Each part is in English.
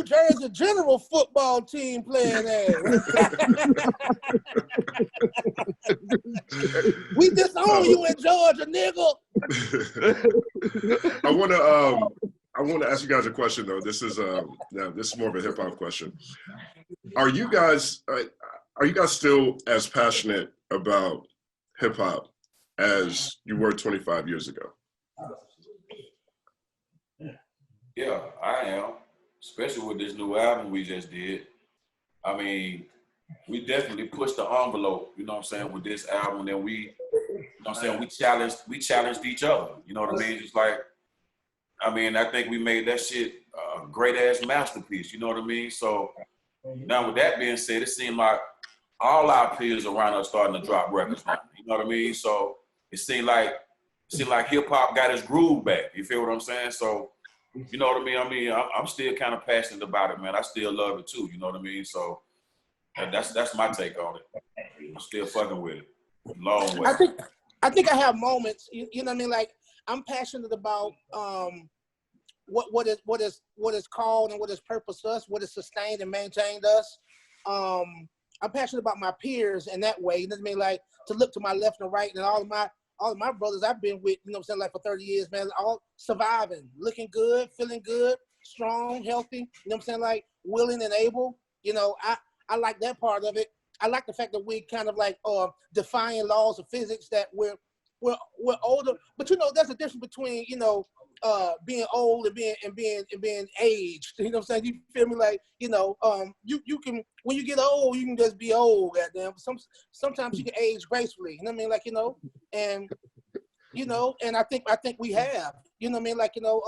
Jersey General football team playing there. We disown you in Georgia, nigga. I want to ask you guys a question though. This is now this is more of a hip hop question. Are you guys still as passionate about hip hop as you were 25 years ago? Yeah, I am. Especially with this new album we just did. I mean, we definitely pushed the envelope, you know what I'm saying, with this album. And we, you know what I'm saying, we challenged each other. You know what I mean? Just like, I mean, I think we made that shit a great ass masterpiece, you know what I mean? So now with that being said, it seemed like all our peers around us starting to drop records now. You know what I mean? So it seemed like hip hop got its groove back. You feel what I'm saying? So you know what I mean? I'm still kind of passionate about it, man. I still love it too. You know what I mean? So that's my take on it. I'm still fucking with it. Long way. I think I have moments. You know what I mean? Like I'm passionate about what is called and what is purposed us, what is sustained and maintained us. I'm passionate about my peers in that way. You know what I mean? Like to look to my left and right and all of my brothers I've been with, you know what I'm saying, like for 30 years, man, all surviving, looking good, feeling good, strong, healthy, you know what I'm saying, like willing and able. You know, I like that part of it. I like the fact that we kind of like defying laws of physics, that we're older. But you know, there's a difference between, you know, being old and being aged. You know what I'm saying? You feel me? Like, you know, you can, when you get old, you can just be old, goddamn. Sometimes you can age gracefully. You know what I mean? Like, you know, and I think we have. You know what I mean? Like, you know,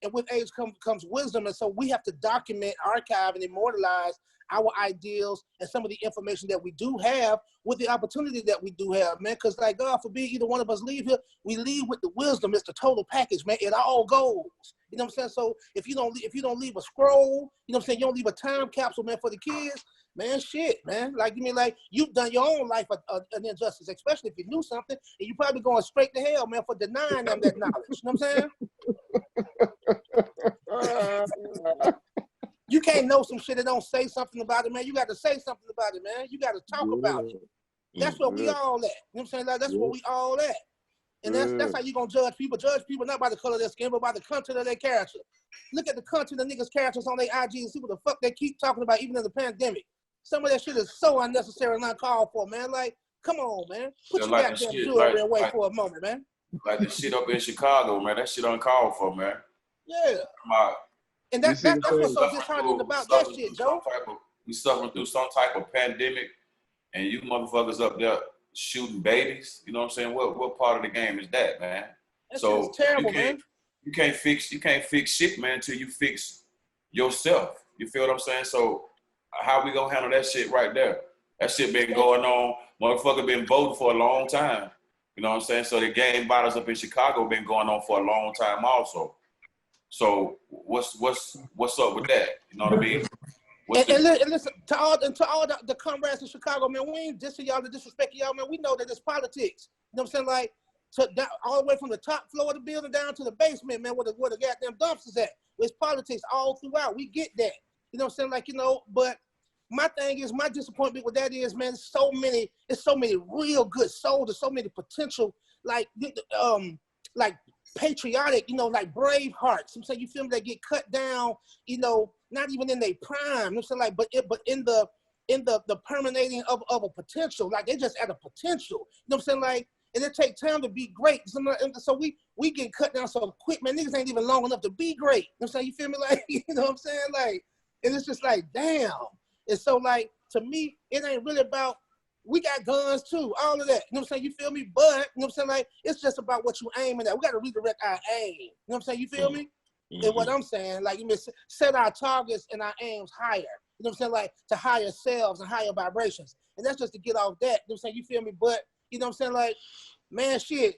and with age comes wisdom, and so we have to document, archive, and immortalize our ideals and some of the information that we do have with the opportunity that we do have, man. Because like, God forbid either one of us leave here, we leave with the wisdom. It's the total package, man. It all goes. You know what I'm saying? So if you don't leave a scroll, you know what I'm saying, you don't leave a time capsule, man, for the kids, man, shit, man. Like, you mean, like, you've done your own life an injustice, especially if you knew something, and you probably going straight to hell, man, for denying them that knowledge. You know what I'm saying? You can't know some shit and don't say something about it, man. You got to say something about it, man. You got to talk about it. That's where we all at. You know what I'm saying? Like, that's where we all at. And that's how you gonna judge people. Judge people not by the color of their skin, but by the content of their character. Look at the content of niggas' characters on their IG and see what the fuck they keep talking about, even in the pandemic. Some of that shit is so unnecessary and uncalled for, man. Like, come on, man. Put your like goddamn jewelry away for a moment, man. Like the shit up in Chicago, man. That shit uncalled for, man. Yeah. And that's what's so disheartening about that shit, Joe. We suffering through some type of pandemic, and you motherfuckers up there shooting babies. You know what I'm saying? What part of the game is that, man? That so shit is terrible, man. You can't fix shit, man, until you fix yourself. You feel what I'm saying? So how we gonna handle that shit right there? That shit been going on. Motherfucker been voting for a long time. You know what I'm saying? So the game battles up in Chicago been going on for a long time also. So what's up with that? You know what I mean? And listen, to all the comrades in Chicago, man, we ain't dissing y'all to disrespect y'all, man. We know that it's politics. You know what I'm saying? Like, all the way from the top floor of the building down to the basement, man, where the goddamn dumps is at. It's politics all throughout. We get that. You know what I'm saying? Like, you know, but my thing is, my disappointment with that is, man, it's so many real good souls, there's so many potential, like patriotic, you know, like brave hearts. I'm saying, you feel me? They get cut down, you know, not even in their prime. I'm saying, like, but in the permeating of a potential, like they just at a potential. You know what I'm saying? Like, and it take time to be great. So we get cut down so quick, man. Niggas ain't even long enough to be great. You know what I'm saying? You feel me? Like, you know what I'm saying? Like, and it's just like, damn. And so, like, to me, it ain't really about, we got guns too, all of that. You know what I'm saying? You feel me? But, you know what I'm saying? Like, it's just about what you aiming at. We got to redirect our aim. You know what I'm saying? You feel me? Mm-hmm. And what I'm saying, like, you set our targets and our aims higher. You know what I'm saying? Like, to higher selves and higher vibrations. And that's just to get off that. You know what I'm saying? You feel me? But, you know what I'm saying? Like, man, shit.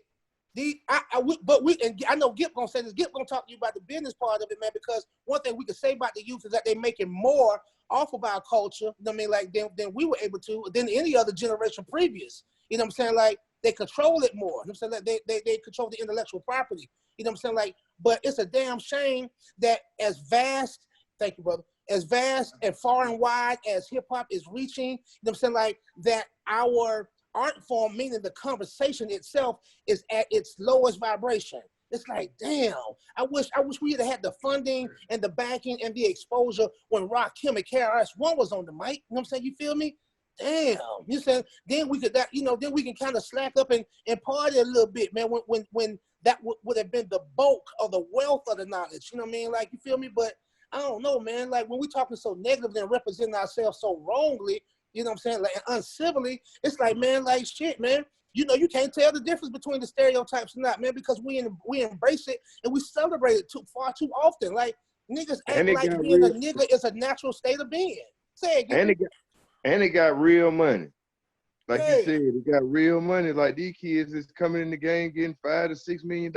And I know Gip gonna say this. Gip gonna talk to you about the business part of it, man, because one thing we can say about the youth is that they're making more off of our culture, you know what I mean, like, than we were able to, than any other generation previous. You know what I'm saying? Like, they control it more. You know what I'm saying? Like, they control the intellectual property. You know what I'm saying? Like, but it's a damn shame that as vast, thank you, brother, as vast and far and wide as hip hop is reaching, you know what I'm saying, like that our art form, meaning the conversation itself, is at its lowest vibration. It's like, damn, I wish we had had the funding and the backing and the exposure when Rakim and KRS-One was on the mic. You know what I'm saying? You feel me? Damn. You said then we could that, you know, then we can kind of slack up and party a little bit, man, when that would have been the bulk of the wealth of the knowledge. You know what I mean? Like, you feel me? But I don't know, man. Like, when we talking so negatively and representing ourselves so wrongly, you know what I'm saying, like uncivilly, it's like, man, like shit, man. You know, you can't tell the difference between the stereotypes or not, man, because we embrace it and we celebrate it far too often. Like, niggas act like being a nigga is a natural state of being. Say it again. And it got real money. Like you said, it got real money. Like, these kids is coming in the game getting $5 to $6 million.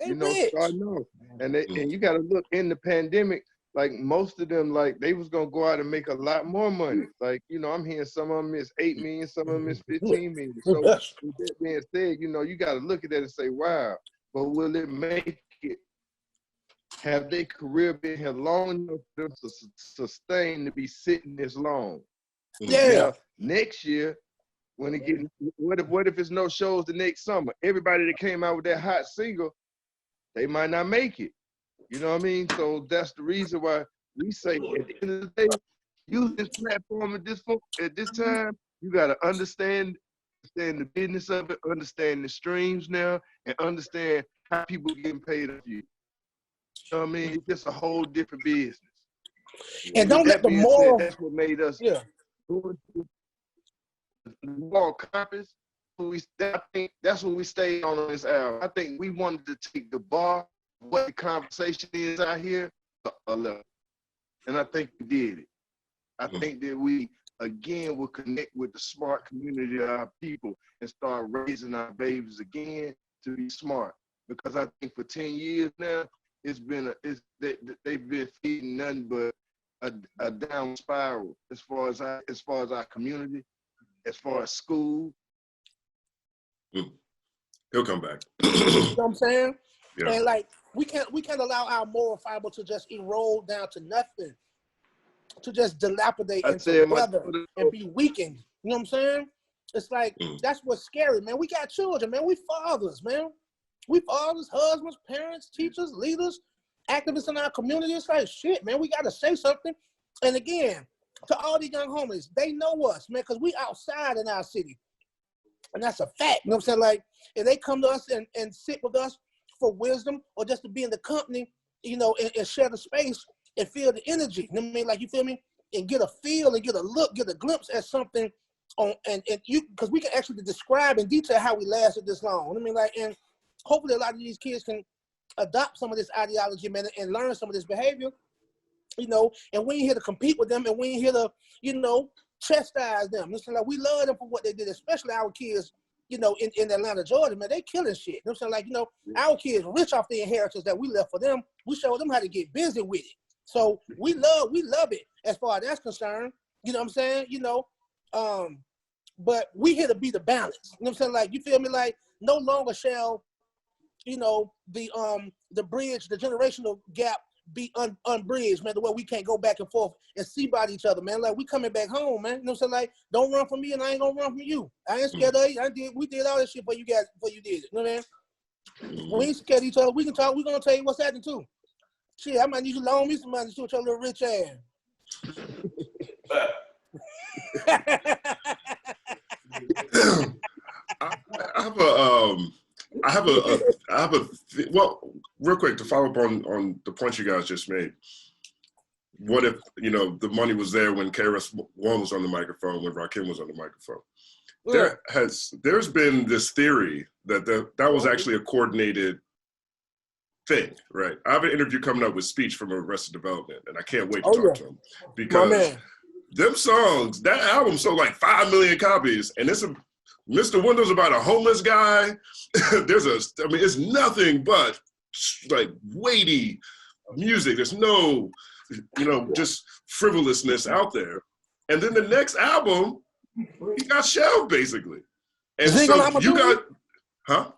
You know, starting off. And you got to look in the pandemic, like most of them, like they was going to go out and make a lot more money. Like, you know, I'm hearing some of them is 8 million, some of them is 15 million. So with that being said, you know, you got to look at that and say, wow, but will it make it? Have their career been here long enough for them to sustain to be sitting this long? Yeah. Now, next year, when it get, what if it's no shows the next summer? Everybody that came out with that hot single, they might not make it. You know what I mean? So that's the reason why we say at the end of the day, use this platform at this time, you gotta understand the business of it, understand the streams now, and understand how people getting paid off you. You know what I mean? It's just a whole different business. And don't let the moral. That's what made us moral compass. I think that's what we stayed on this album. I think we wanted to take the bar, what the conversation is out here, a level. And I think we did it. I think that we, again, will connect with the smart community of our people and start raising our babies again to be smart. Because I think for 10 years now, they've been feeding nothing but a down spiral as far as our community, as far as school. He'll come back. You know what I'm saying? Yeah. And like we can't allow our moral fiber to just erode down to nothing, to just dilapidate into weather and be weakened. You know what I'm saying? It's like that's what's scary, man. We got children, man. We fathers, man. We fathers, husbands, parents, teachers, leaders, activists in our community. It's like shit, man. We gotta say something. And again, to all these young homies, they know us, man, because we outside in our city. And that's a fact. You know what I'm saying? Like, if they come to us and sit with us for wisdom or just to be in the company, you know, and share the space and feel the energy. You know what I mean? Like, you feel me? And get a feel and get a look, get a glimpse at something on and you, because we can actually describe in detail how we lasted this long. You know what I mean? Like, and hopefully a lot of these kids can adopt some of this ideology, man, and learn some of this behavior, you know, and we ain't here to compete with them and we ain't here to, you know, chastise them. Listen, like, we love them for what they did, especially our kids, you know, in Atlanta, Georgia, man. They killing shit. You know what I'm saying? Like, you know, our kids rich off the inheritance that we left for them. We show them how to get busy with it. So we love it as far as that's concerned. You know what I'm saying? You know, but we here to be the balance. You know what I'm saying? Like, you feel me? Like, no longer shall, you know, the bridge, the generational gap be unbridged, man, the way we can't go back and forth and see about each other, man. Like, we coming back home, man. You know what I'm saying? Like, don't run from me and I ain't gonna run from you. I ain't scared of you. We did all this shit for you guys before you did it. You know what I mean? We ain't scared of each other. We can talk. We gonna tell you what's happening too. Shit, I might need you to loan me some money to with your little rich ass. Well, real quick, to follow up on the point you guys just made. What if, you know, the money was there when KRS-One was on the microphone, when Rakim was on the microphone? Yeah. There's been this theory that was actually a coordinated thing, right? I have an interview coming up with Speech from Arrested Development, and I can't wait to talk to him, because them songs, that album sold like 5 million copies, and it's Mr. Windows about a homeless guy. It's nothing but like weighty music. There's no, you know, just frivolousness out there. And then the next album, he got shelved basically. And so you got, huh?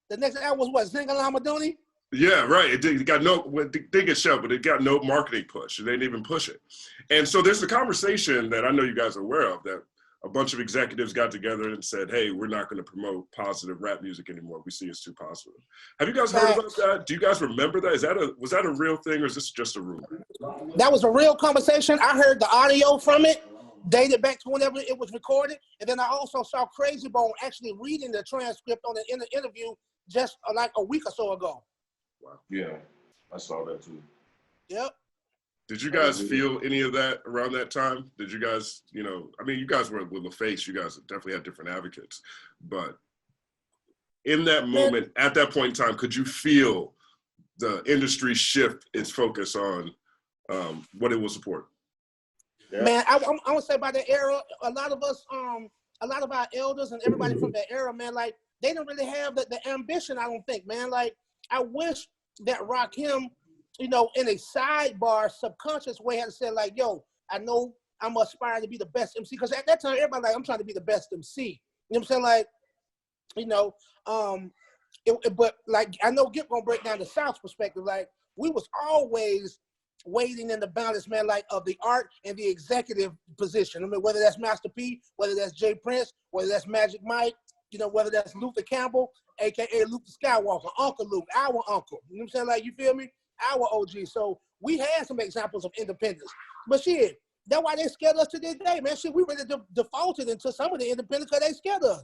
The next album was what, Zingalama Dooney? Yeah, right. It got it did get shelved, but it got no marketing push. They didn't even push it. And so there's a conversation that I know you guys are aware of that a bunch of executives got together and said, hey, we're not going to promote positive rap music anymore. We see it's too positive. Have you guys heard about that? Do you guys remember that? Was that a real thing, or is this just a rumor? That was a real conversation. I heard the audio from it, dated back to whenever it was recorded. And then I also saw Crazy Bone actually reading the transcript on the interview just like a week or so ago. Wow. Yeah, I saw that too. Yep. Did you guys feel any of that around that time? Did you guys, I mean, you guys were with LaFace, you guys definitely had different advocates, but in that moment, at that point in time, could you feel the industry shift its focus on what it will support? Yeah. Man, I would say by the era, a lot of us, a lot of our elders and everybody from that era, man, like they didn't really have the ambition, I don't think, man. Like I wish that Rakim, in a sidebar, subconscious way had said like, yo, I know I'm aspiring to be the best MC. Because at that time, everybody like, I'm trying to be the best MC. You know what I'm saying? Like, but like, I know Gip gonna break down the South's perspective. Like, we was always waiting in the balance, man, like of the art and the executive position. I mean, whether that's Master P, whether that's Jay Prince, whether that's Magic Mike, whether that's Luther Campbell, AKA Luther Skywalker, Uncle Luke, our uncle. You know what I'm saying? Like, you feel me? Our OG. So we had some examples of independence. But shit, that's why they scared us to this day, man. Shit, we really defaulted into some of the independents because they scared us.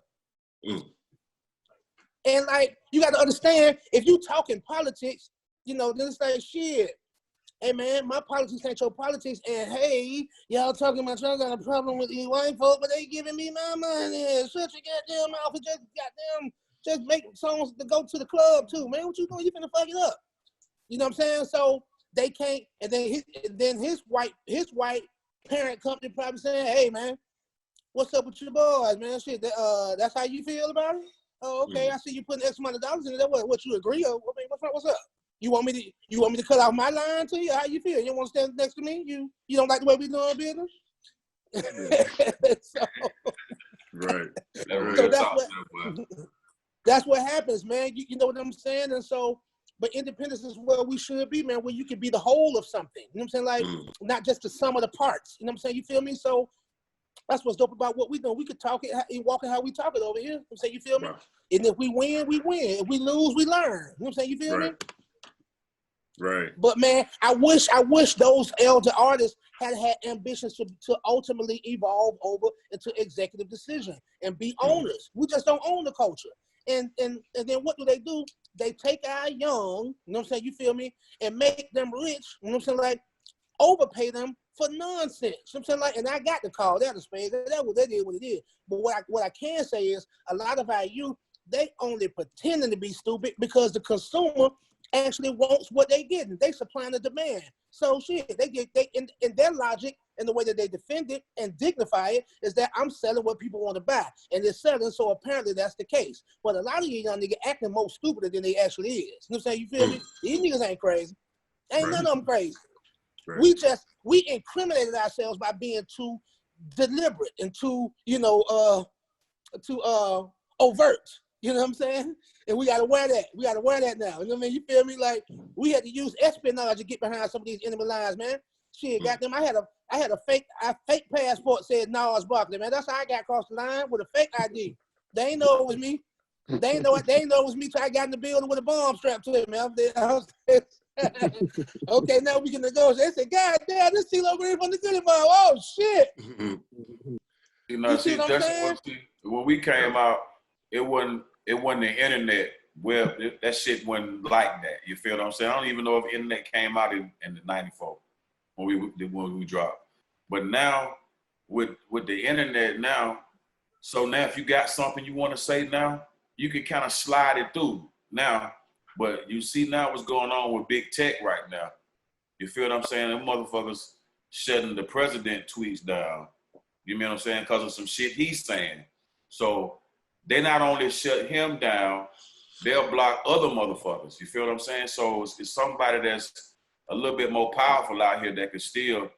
And like, you got to understand, if you talking politics, then it's like, shit, hey man, my politics ain't your politics, and hey, y'all talking about y'all got a problem with these white folk, but they giving me my money. Shut your goddamn mouth and just make songs to go to the club too, man. What you doing? You finna fuck it up. You know what I'm saying? So they can't, and then his white parent company probably saying, hey man, what's up with your boys, man? Shit, that's how you feel about it? Oh, okay. I see you putting X amount of dollars in it. What you agree on? I mean, what's up? You want me to cut off my line to you? How you feel? You don't want to stand next to me? You don't like the way we doing business? Right. So that's what happens, man. You know what I'm saying? And so, but independence is where we should be, man, where you can be the whole of something. You know what I'm saying? Like, not just the sum of the parts. You know what I'm saying? You feel me? So that's what's dope about what we do. We could talk it, walk it how we talk it over here. You know what I'm saying? You feel me? And if we win, we win. If we lose, we learn. You know what I'm saying? You feel me? Right. But man, I wish those elder artists had ambitions to ultimately evolve over into executive decision and be owners. We just don't own the culture. And then what do? They take our young, you know what I'm saying, you feel me, and make them rich, you know what I'm saying, like overpay them for nonsense. You know what I'm saying? Like, and I got to call that a spade. That what they did what it is. But what I can say is a lot of our youth, they only pretending to be stupid because the consumer actually wants what they getting. They supplying the demand. So shit, they in their logic and the way that they defend it and dignify it is that I'm selling what people want to buy. And they're selling, so apparently that's the case. But a lot of you young niggas acting more stupider than they actually is. You know what I'm saying? You feel me? These niggas ain't crazy. Ain't none of them crazy. Right. We incriminated ourselves by being too deliberate and too, overt. You know what I'm saying? And we gotta wear that. We gotta wear that now. You know what I mean? You feel me? Like, we had to use espionage to get behind some of these enemy lines, man. Shit, goddamn, I had a fake passport said Nas Barkley, man. That's how I got across the line with a fake ID. They ain't know it was me. They ain't know it was me till I got in the building with a bomb strapped to it, man. Okay, now we can negotiate. They said, God damn, this CeeLo Green from the Goodie Mob. Oh shit. See, that's when we came out, it wasn't the internet where that shit wasn't like that. You feel what I'm saying? I don't even know if internet came out in the 94 when we dropped. But now with the internet now, so now if you got something you want to say now, you can kind of slide it through now. But you see now what's going on with big tech right now. You feel what I'm saying? Them motherfuckers shutting the president tweets down. You know what I'm saying? Because of some shit he's saying. So they not only shut him down, they'll block other motherfuckers. You feel what I'm saying? So it's somebody that's a little bit more powerful out here that can still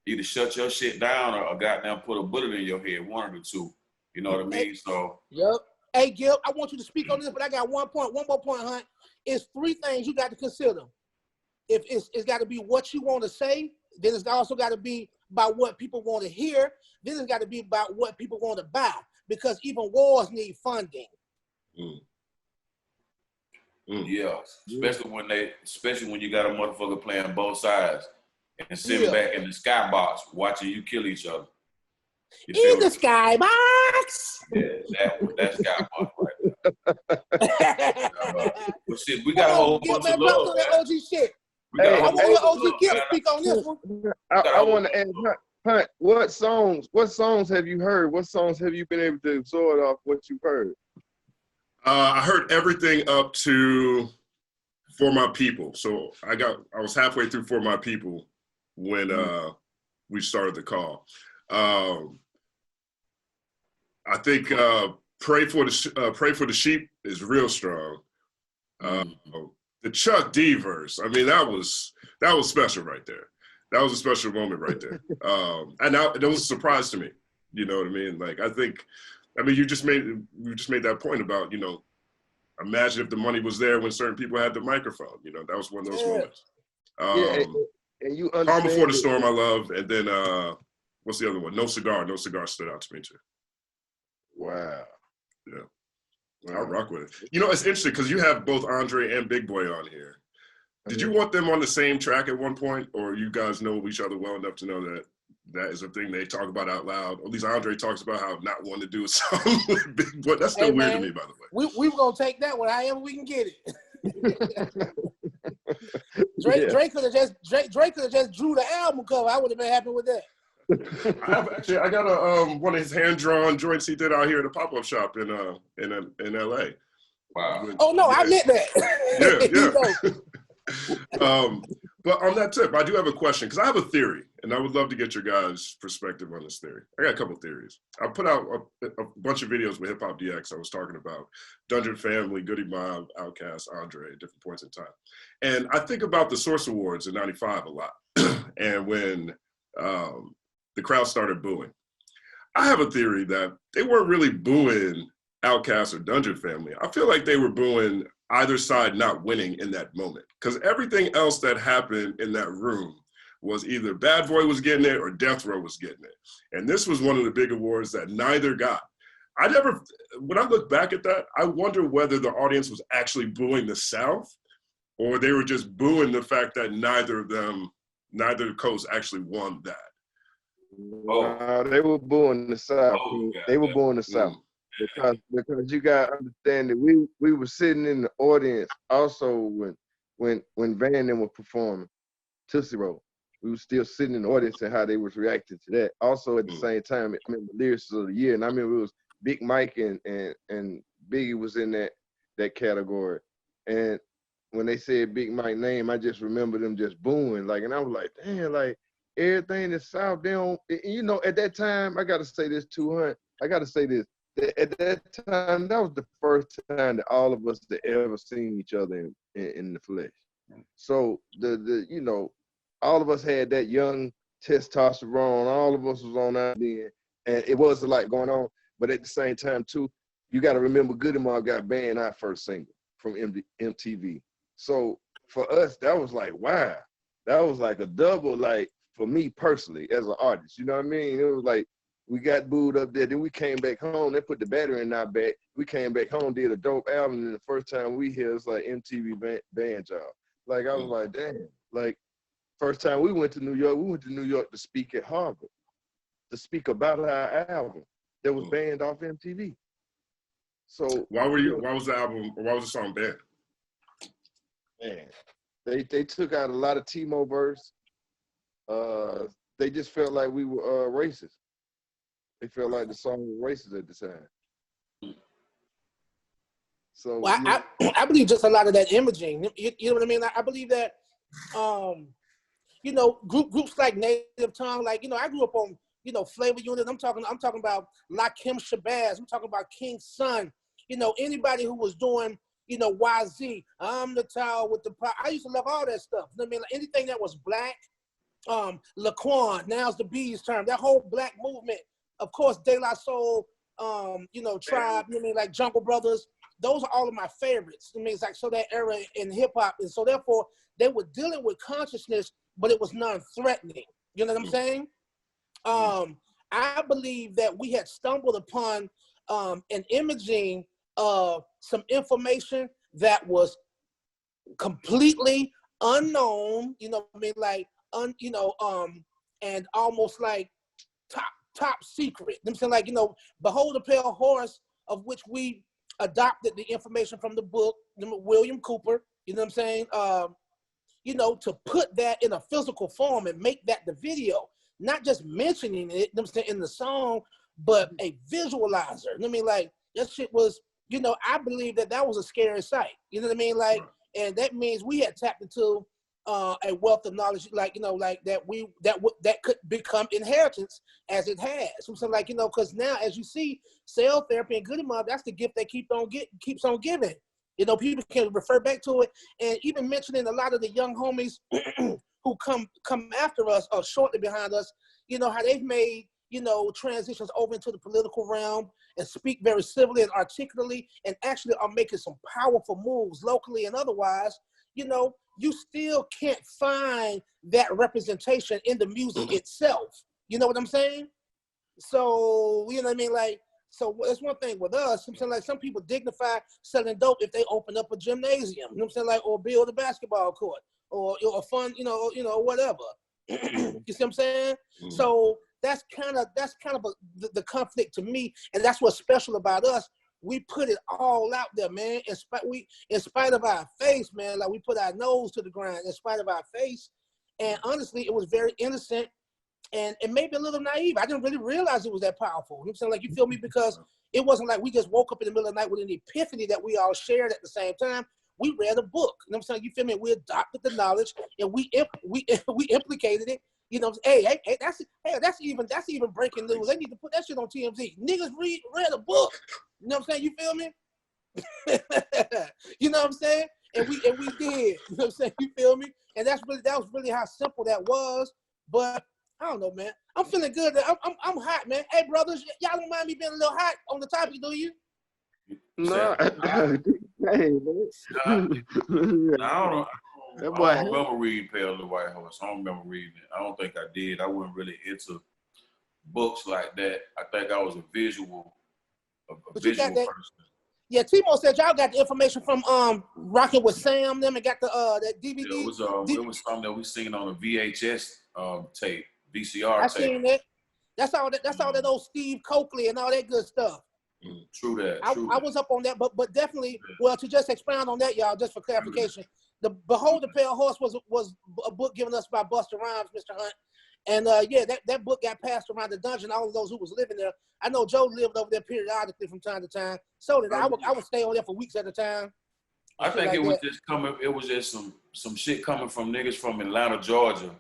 either shut your shit down or goddamn put a bullet in your head, one of the two. You know what I mean? So. Yep. Hey, Gil, I want you to speak on this, but I got one more point, Hunt. it's three things you got to consider. If it's got to be what you want to say, then it's also got to be about what people want to hear, then it's got to be about what people want to buy, because even wars need funding. Yeah, especially when you got a motherfucker playing both sides and sitting back in the skybox watching you kill each other. In the skybox. Yeah, that skybox right there. But shit, we got a whole bunch of love. That OG shit. I want to hear OG Gift speak on this one. I want to ask Hunt, what songs have you heard? What songs have you been able to absorb off what you've heard? I heard everything up to For My People. So I was halfway through For My People when we started the call. I think Pray for the Sheep is real strong. The Chuck D verse, I mean, that was special right there. That was a special moment right there. And that was a surprise to me. You know what I mean? Like, you just made that point about, imagine if the money was there when certain people had the microphone. That was one of those moments. And you Calm Before the Storm, I love. And then, what's the other one? No Cigar. No Cigar stood out to me too. Wow. Yeah. I'll rock with it. It's interesting because you have both Andre and Big Boy on here. Did you want them on the same track at one point, or you guys know each other well enough to know that that is a thing they talk about out loud? Or at least Andre talks about how not wanting to do a song with Big Boy. That's still weird to me, by the way. We were gonna take that one however we can get it. Drake could have just drew the album cover. I would have been happy with that. I got one of his hand-drawn joints he did out here at a pop-up shop in LA. Wow. Oh no, I meant that. Yeah. But on that tip, I do have a question because I have a theory, and I would love to get your guys' perspective on this theory. I got a couple theories. I put out a bunch of videos with HipHopDX. I was talking about Dungeon Family, Goodie Mob, Outkast, Andre at different points in time. And I think about the Source Awards in '95 a lot. And when the crowd started booing, I have a theory that they weren't really booing Outkast or Dungeon Family. I feel like they were booing either side not winning in that moment, because everything else that happened in that room was either Bad Boy was getting it or Death Row was getting it. And this was one of the big awards that neither got. When I look back at that, I wonder whether the audience was actually booing the South or they were just booing the fact that neither coast actually won that. They were booing the South. They were booing the South. Because you gotta understand that we were sitting in the audience also when Van and them were performing Tootsie Roll. We were still sitting in the audience and how they was reacting to that. Also at the same time, I remember Lyrics of the Year, and I remember it was Big Mike and Biggie was in that category. And when they said Big Mike's name, I just remember them just booing, and I was like, damn, like everything that's South, they don't, at that time, I gotta say this too, Hunt. I gotta say this. At that time, that was the first time that all of us had ever seen each other in the flesh. So all of us had that young testosterone. All of us was on out there, and it was a lot going on. But at the same time, too, you got to remember Goodie Mob got banned our first single from MTV. So for us, that was like, wow, that was like a double, like for me personally as an artist. You know what I mean? It was like, we got booed up there. Then we came back home. They put the battery in our back. We came back home, did a dope album. And the first time we hear it's like MTV band job. Like, I was like, damn. Like, first time we went to New York to speak at Harvard, to speak about our album that was banned off MTV. So why was the song banned? Man, they took out a lot of T-Mo verse. They just felt like we were racist. They felt like the song was racist at the time. So I believe just a lot of that imaging. You know what I mean? I believe that, groups like Native Tongue, like, I grew up on, Flavor Unit. I'm talking about Lakim Shabazz. I'm talking about King's Son. Anybody who was doing, YZ. I'm the towel with the pot. I used to love all that stuff. You know what I mean? Like anything that was black. Laquan, now's the B's term. That whole black movement. Of course, De La Soul, Tribe, like Jungle Brothers. those are all of my favorites. I mean, it's like, so that era in hip hop. And so therefore they were dealing with consciousness, but it was non-threatening. You know what I'm saying? I believe that we had stumbled upon an imaging of some information that was completely unknown, you know what I mean, like, and almost like top secret. I'm saying, like, you know, behold the pale horse, of which we adopted the information from the book, William Cooper, you know what I'm saying? You know, to put that in a physical form and make that the video, not just mentioning it, you know what I'm saying, in the song, but a visualizer. You know what I mean? Like, that shit was, you know, I believe that was a scary sight. You know what I mean? Like, and that means we had tapped into a wealth of knowledge, like, you know, like that could become inheritance as it has. So like, you know, because now, as you see, cell therapy and Goodie Mob, that's the gift that keeps on giving. You know, people can refer back to it, and even mentioning a lot of the young homies who come after us or shortly behind us, you know, how they've made, you know, transitions over into the political realm and speak very civilly and articulately, and actually are making some powerful moves locally and otherwise. You know, you still can't find that representation in the music itself. You know what I'm saying? So, you know what I mean? Like, so that's one thing with us. I'm saying, like, some people dignify selling dope if they open up a gymnasium. You know what I'm saying? Like, or build a basketball court, or fun, you know, whatever. You see what I'm saying? So that's kind of the conflict to me, and that's what's special about us. We put it all out there, man. In spite of our face, man, like, we put our nose to the grind in spite of our face. And honestly, it was very innocent and maybe a little naive. I didn't really realize it was that powerful. You know what I'm saying? Like, you feel me? Because it wasn't like we just woke up in the middle of the night with an epiphany that we all shared at the same time. We read a book. You know what I'm saying? You feel me? We adopted the knowledge and we implicated it. You know, hey, that's even breaking news. They need to put that shit on TMZ. Niggas read a book. You know what I'm saying? You feel me? You know what I'm saying? And we did. You know what I'm saying? You feel me? And that was really how simple that was. But I don't know, man. I'm feeling good. I'm hot, man. Hey, brothers, y'all don't mind me being a little hot on the topic, do you? No, hey, man. I don't remember reading Pale the White Horse. I don't remember reading it. I don't think I did. I wasn't really into books like that. I think I was a visual person. Yeah, Timo said y'all got the information from Rockin' with Sam them and got the that DVD. Yeah, it was something that we seen on a VHS tape, VCR I tape. seen it. That's all that old Steve Coakley and all that good stuff. True that. I was up on that, but definitely, well, to just expound on that, y'all, just for clarification, the Behold the Pale Horse was a book given us by Busta Rhymes, Mr. Hunt. And yeah, that book got passed around the dungeon, all of those who was living there. I know Joe lived over there periodically from time to time. So did I. I would stay over there for weeks at a time. I think like it was just some shit coming from niggas from Atlanta, Georgia.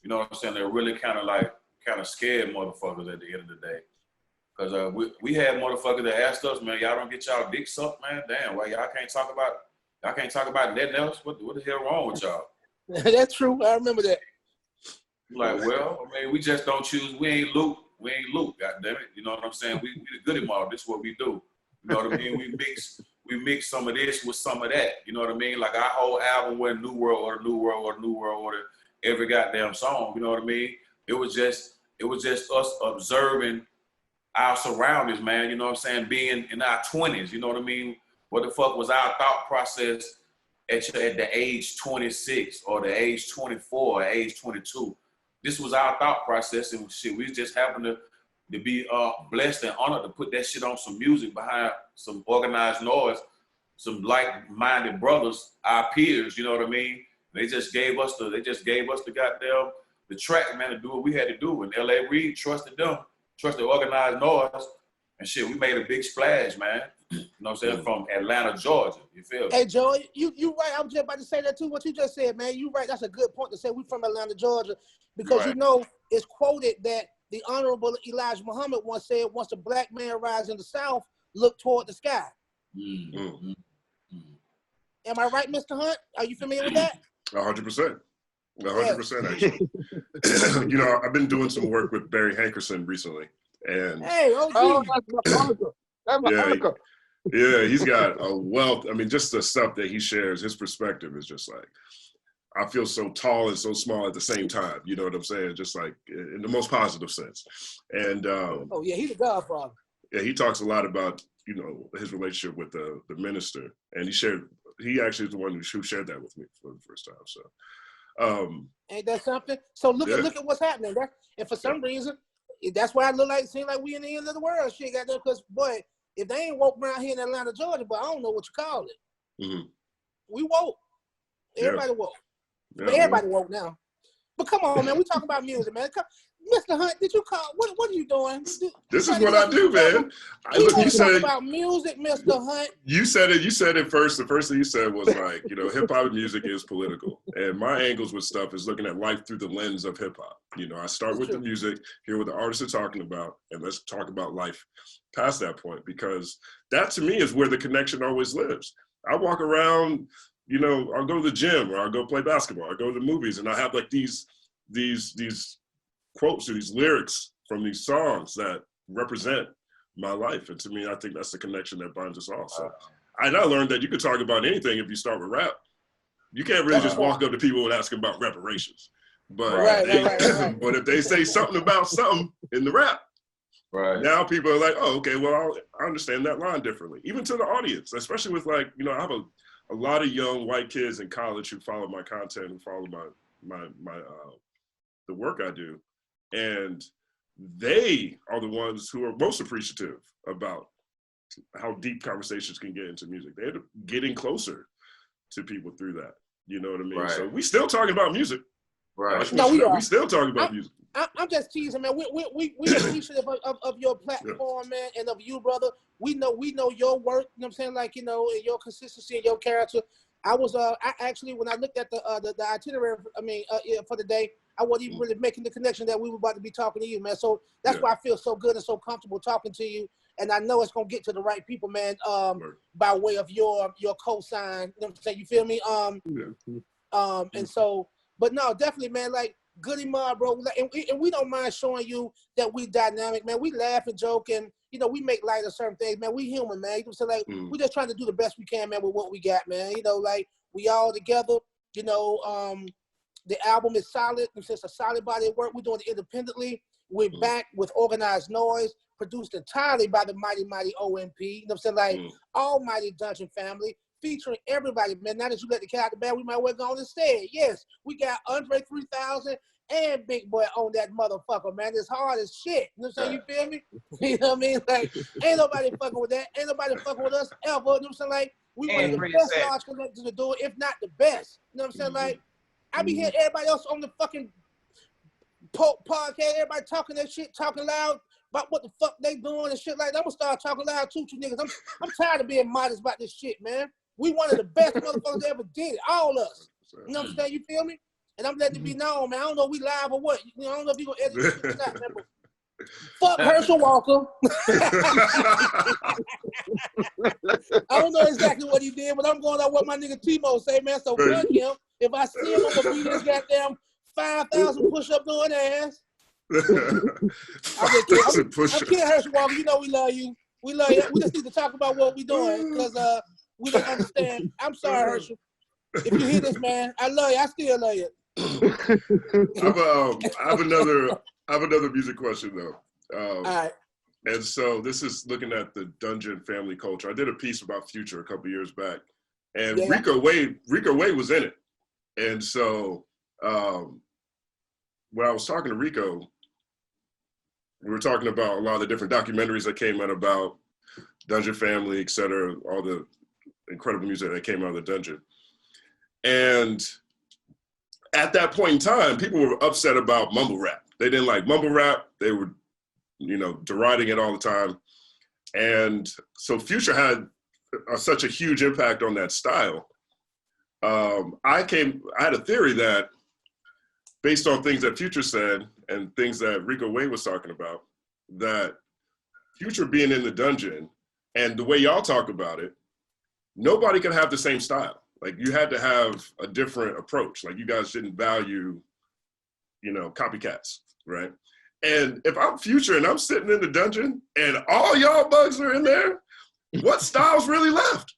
You know what I'm saying? They're really kind of scared motherfuckers at the end of the day. Because we had motherfuckers that asked us, man, y'all don't get y'all dick sucked, man? Damn, why y'all can't talk about nothing else? What the hell wrong with y'all? That's true. I remember that. Like, well, I mean, we just don't choose. We ain't Luke. God damn it. You know what I'm saying? We the Goodie Mob. This is what we do. You know what I mean? We mix some of this with some of that. You know what I mean? Like, our whole album went New World Order, every goddamn song. You know what I mean? It was just us observing our surroundings, man. You know what I'm saying? Being in our 20s. You know what I mean? What the fuck was our thought process at the age 26 or the age 24 or age 22? This was our thought process, and shit, we just happened to be blessed and honored to put that shit on some music behind some organized noise, some like-minded brothers, our peers, you know what I mean? They just gave us the goddamn the track, man, to do what we had to do. And L.A. Reid trusted organized noise, and shit, we made a big splash, man. You know what I'm saying? From Atlanta, Georgia. You feel me? Hey, Joey, you right. I was just about to say that too. What you just said, man. You right. That's a good point to say. We from Atlanta, Georgia, because right. You know it's quoted that the Honorable Elijah Muhammad once said, "Once a black man rises in the South, look toward the sky." Mm-hmm. Am I right, Mr. Hunt? Are you familiar with that? 100%. 100%, actually. You know, I've been doing some work with Barry Hankerson recently, and hey, that's my uncle. Yeah, he's got a wealth. I mean, just the stuff that he shares, his perspective is just like, I feel so tall and so small at the same time. You know what I'm saying? Just like in the most positive sense. And oh yeah, he's a godfather. yeah, he talks a lot about, you know, his relationship with the minister, and he actually is the one who shared that with me for the first time. So ain't that something? So look yeah. at what's happening. And for some reason, that's why it seems like we in the end of the world. Shit, got there because boy, if they ain't woke around here in Atlanta, Georgia, but I don't know what you call it. Mm-hmm. We woke. Everybody woke. Yeah, But everybody woke now. But come on, man. We talk about music, man. Mr. Hunt, did you call? What are you doing? This is what I do, man. Look, you said about music, Mr. Hunt. You said it first. The first thing you said was like, you know, hip hop music is political, and my angles with stuff is looking at life through the lens of hip hop. You know, I start with the music, hear what the artists are talking about, and let's talk about life past that point, because that to me is where the connection always lives. I walk around, you know, I'll go to the gym or I'll go play basketball, I go to the movies, and I have like these quotes or these lyrics from these songs that represent my life. And to me, I think that's the connection that binds us all. So I learned that you could talk about anything if you start with rap. You can't really just walk up to people and ask them about reparations. But, but if they say something about something in the rap, now people are like, oh, okay, well, I understand that line differently. Even to the audience, especially with like, you know, I have a lot of young white kids in college who follow my content, who follow my the work I do. And they are the ones who are most appreciative about how deep conversations can get into music. They're getting closer to people through that. You know what I mean? Right. So we still talking about music. Right. No, we still talking about music. I'm just teasing, man. We appreciative of your platform, man, and of you, brother. We know your work. You know what I'm saying? Like, you know, your consistency and your character. I actually, when I looked at the itinerary, for the day, I wasn't even really making the connection that we were about to be talking to you, man. So that's why I feel so good and so comfortable talking to you. And I know it's gonna get to the right people, man. By way of your cosign. You know what I'm saying? You feel me? And so, but no, definitely, man. Like Goodie Mob, bro. And we don't mind showing you that we dynamic, man. We laugh and joke, and you know we make light of certain things, man. We human, man. You know, so like we just trying to do the best we can, man, with what we got, man. You know, like we all together. You know, the album is solid. It's just a solid body of work. We're doing it independently. We're back with Organized Noise, produced entirely by the mighty OMP. You know what I'm saying? Like Almighty Dungeon family, featuring everybody, man. Now that you let the cat out the bag, we might well go on instead. Yes, we got Andre 3000 and Big Boy on that motherfucker, man. It's hard as shit. You know what I'm saying? You feel me? You know what I mean? Like, ain't nobody fucking with that. Ain't nobody fucking with us ever. You know what I'm saying? Like, we one of the best large collectors to do it, if not the best. You know what I'm saying? Like, I be hearing everybody else on the fucking podcast, everybody talking that shit, talking loud about what the fuck they doing and shit like that. I'm gonna start talking loud too, you niggas. I'm tired of being modest about this shit, man. We one of the best motherfuckers that ever did it, all us. You know what I'm saying? You feel me? And I'm letting it be known, man. I don't know if we live or what. You know, I don't know if you gonna edit this shit or not, man. Fuck Herschel Walker. I don't know exactly what he did, but I'm going on what my nigga Timo say, man. So fuck him. If I see him, I'm gonna beat his goddamn 5,000 push-up doing ass. I'm kidding, Herschel Walker. You know we love you. We love you. We just need to talk about what we doing because we don't understand. I'm sorry, Herschel. If you hear this, man, I love you. I still love you. I have another music question though. All right. And so this is looking at the Dungeon family culture. I did a piece about Future a couple years back, and Rico Wade was in it. And so when I was talking to Rico, we were talking about a lot of the different documentaries that came out about Dungeon family, et cetera, all the incredible music that came out of the Dungeon. And at that point in time, people were upset about mumble rap. They didn't like mumble rap. They were, you know, deriding it all the time. And so Future had such a huge impact on that style. I had a theory that based on things that Future said and things that Rico Wade was talking about, that Future being in the Dungeon and the way y'all talk about it, nobody could have the same style. Like you had to have a different approach. Like you guys didn't value, you know, copycats, right? And if I'm Future and I'm sitting in the Dungeon and all y'all bugs are in there, what styles really left?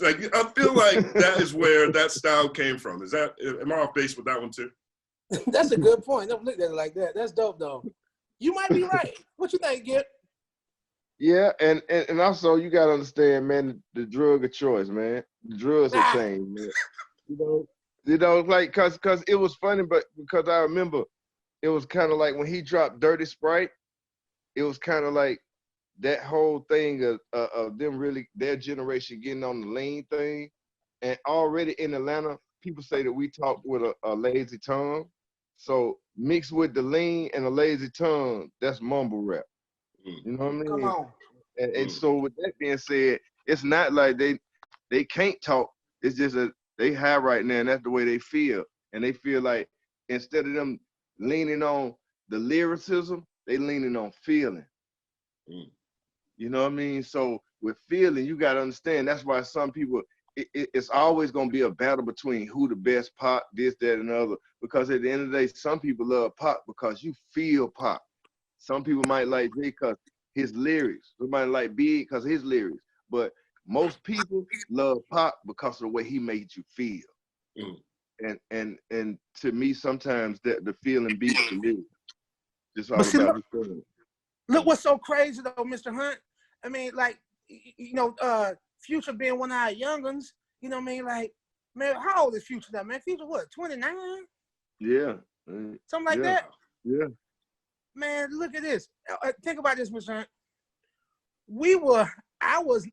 Like, I feel like that is where that style came from. Am I off base with that one too? That's a good point. Don't look at it like that. That's dope, though. You might be right. What you think, Gip? Yeah, and also you gotta understand, man, the drug of choice, man. The drugs have changed, man. You know, like cause it was funny, but because I remember it was kind of like when he dropped Dirty Sprite, it was kind of like that whole thing of them really, their generation getting on the lean thing. And already in Atlanta, people say that we talk with a lazy tongue. So mixed with the lean and a lazy tongue, that's mumble rap. You know what I mean? Come on. And so with that being said, it's not like they can't talk. It's just that they high right now, and that's the way they feel. And they feel like instead of them leaning on the lyricism, they leaning on feeling. You know what I mean? So with feeling, you got to understand, that's why some people, it's always going to be a battle between who the best pop, this, that, and the other. Because at the end of the day, some people love pop because you feel pop. Some people might like Jay because his lyrics. Somebody like Big because his lyrics. But most people love pop because of the way he made you feel. And to me, sometimes the feeling beats the lyrics. Just all about his feeling. Look what's so crazy though, Mr. Hunt. I mean, like, you know, Future being one of our young'uns, you know what I mean? Like, man, how old is Future now, man? Future what, 29? Yeah. Something like that? Yeah. Man, look at this. Think about this, Mr. Hunt. I was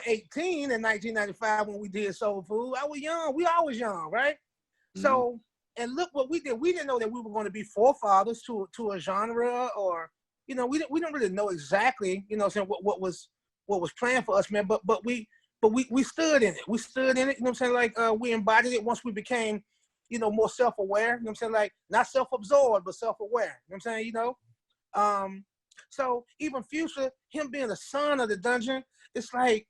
18 in 1995 when we did Soul Food. I was young. We always young, right? So, and look what we did. We didn't know that we were going to be forefathers to a genre, or, you know, we didn't really know exactly, you know, saying what was planned for us, man. But we stood in it. We stood in it. You know what I'm saying? Like we embodied it once we became, you know, more self-aware. You know what I'm saying? Like not self-absorbed, but self-aware. You know what I'm saying? You know. So even Future, him being the son of the dungeon, it's like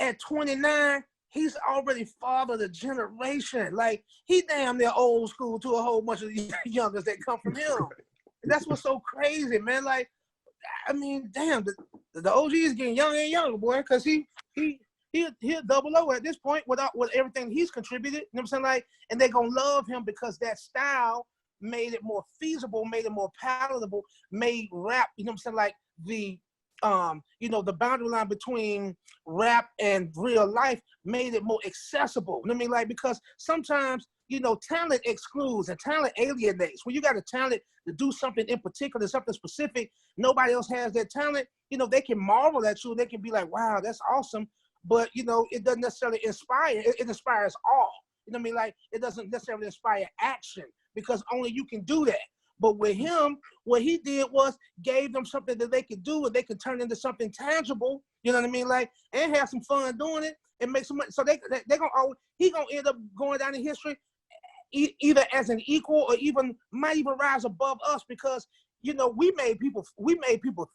at 29, he's already fathered a generation. Like he damn near old school to a whole bunch of youngers that come from him. And that's what's so crazy, man. Like, I mean, damn, the OG is getting younger and younger, boy, because he'll double O at this point with everything he's contributed. You know what I'm saying? Like, and they're gonna love him because that style made it more feasible, made it more palatable, made rap, you know what I'm saying, like the you know, the boundary line between rap and real life made it more accessible. You know what I mean? Like, because sometimes, you know, talent excludes and talent alienates. When you got a talent to do something in particular, something specific, nobody else has that talent, you know, they can marvel at you. They can be like, wow, that's awesome. But, you know, it doesn't necessarily inspire. It inspires awe. You know what I mean? Like, it doesn't necessarily inspire action because only you can do that. But with him, what he did was gave them something that they could do and they could turn into something tangible. You know what I mean? Like, and have some fun doing it and make some money. So they're gonna he gonna end up going down in history either as an equal or even might even rise above us because, you know, we made people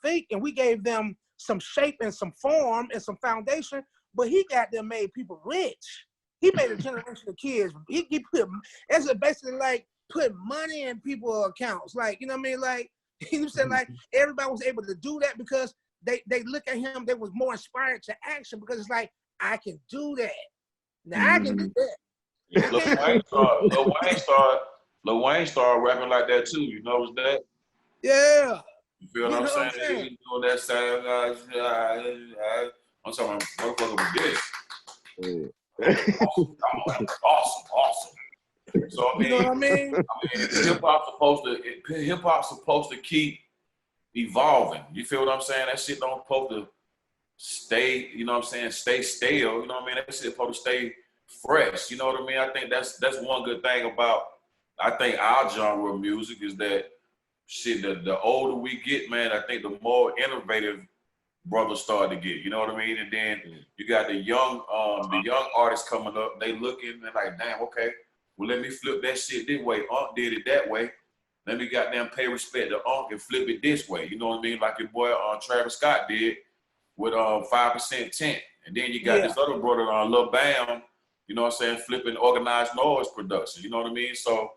think and we gave them some shape and some form and some foundation. But he got them made people rich. He made a generation of kids. He put it's basically like put money in people's accounts. Like, you know what I mean? Like, you know what I'm saying? Like, everybody was able to do that because they look at him, they was more inspired to action because it's like, I can do that. Now I can do that. Lil Wayne started rapping like that too. You notice that? Yeah. You feel what I'm saying? He was doing that sound. I'm talking about motherfucker with this. Awesome. So I mean, you know what I mean? Hip hop's supposed to keep evolving. You feel what I'm saying? That shit don't supposed to stay, you know what I'm saying, stay stale. You know what I mean? That shit supposed to stay fresh. You know what I mean? I think that's one good thing about our genre of music is that shit. The older we get, man, I think the more innovative brothers start to get. You know what I mean? And then you got the young artists coming up. They looking and like, damn, okay. Well, let me flip that shit this way. Unc did it that way. Let me goddamn pay respect to Unc and flip it this way. You know what I mean? Like your boy Travis Scott did with 5% Tent. And then you got this other brother Lil Bam, you know what I'm saying, flipping organized noise production. You know what I mean? So,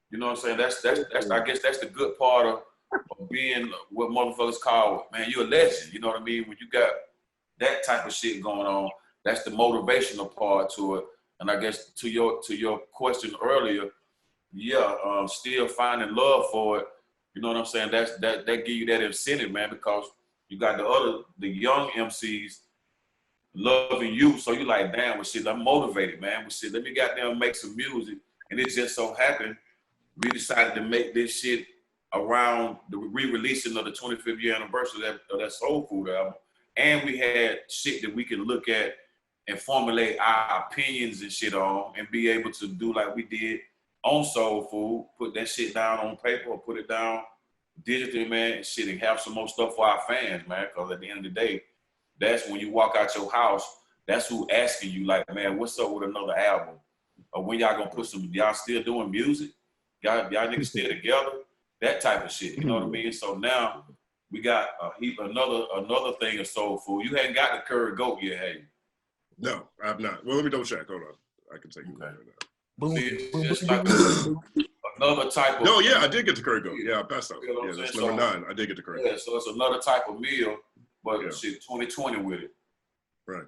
you know what I'm saying? That's I guess that's the good part or being what motherfuckers call, man, you're a legend. You know what I mean? When you got that type of shit going on, that's the motivational part to it. And I guess to your question earlier, yeah, still finding love for it. You know what I'm saying? That give you that incentive, man, because you got the young MCs loving you. So you like, damn, well, shit, I'm motivated, man. Well, shit, let me goddamn make some music. And it just so happened, we decided to make this shit around the re-releasing of the 25th year anniversary of that Soul Food album. And we had shit that we can look at and formulate our opinions and shit on and be able to do like we did on Soul Food, put that shit down on paper or put it down digitally, man, and shit, and have some more stuff for our fans, man, because at the end of the day, that's when you walk out your house, that's who asking you, like, man, what's up with another album? Or when y'all gonna put some, y'all still doing music? Y'all niggas still together? That type of shit, you know what I mean? So now we got another thing of Soul Food. You hadn't got the curry goat yet, have you? No, I have not. Well, let me double check. Hold on. I can take you right now. See, it's like another type of. No, yeah, I did get the curry goat. Yeah, I passed out. You know Yeah, that's so, number 9. I did get the curry goat. Yeah, so it's another type of meal, but Yeah. shit, 2020 with it. Right.